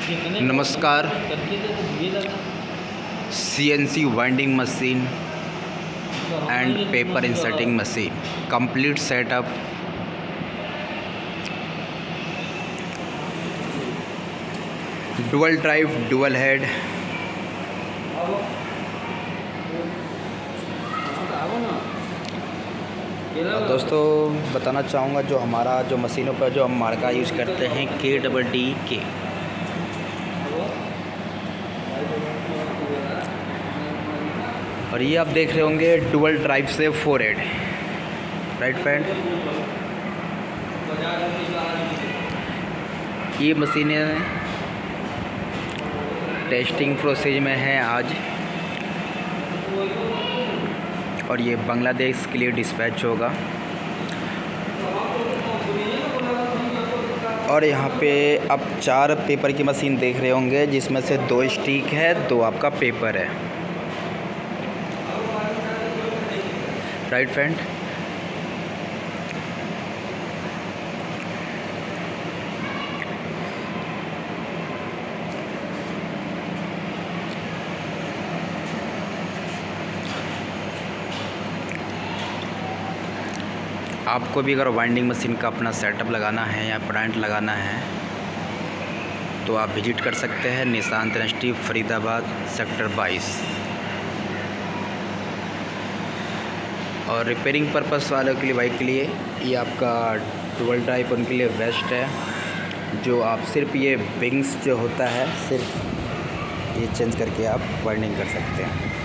नमस्कार। CNC winding machine and paper inserting machine complete setup. Dual drive, dual head. दोस्तों बताना चाहूँगा जो हमारा जो मशीनों पर जो हम मार्का यूज़ करते हैं KDD। और ये आप देख रहे होंगे डुअल ड्राइव से 4 हेड, राइट फ्रेंड। ये मशीनें टेस्टिंग प्रोसेस में है आज, और ये बांग्लादेश के लिए डिस्पैच होगा। और यहाँ पे आप 4 पेपर की मशीन देख रहे होंगे, जिसमें से 2 स्टिक है, 2 आपका पेपर है, राइट फ्रेंड। आपको भी अगर वाइंडिंग मशीन का अपना सेटअप लगाना है या प्लांट लगाना है तो आप विजिट कर सकते हैं निशांत इंडस्ट्री, फरीदाबाद, सेक्टर 22। और रिपेयरिंग पर्पस वालों के लिए, बाइक के लिए ये आपका डुअल ड्राइव उनके लिए बेस्ट है, जो आप सिर्फ ये विंग्स जो होता है सिर्फ ये चेंज करके आप वाइंडिंग कर सकते हैं।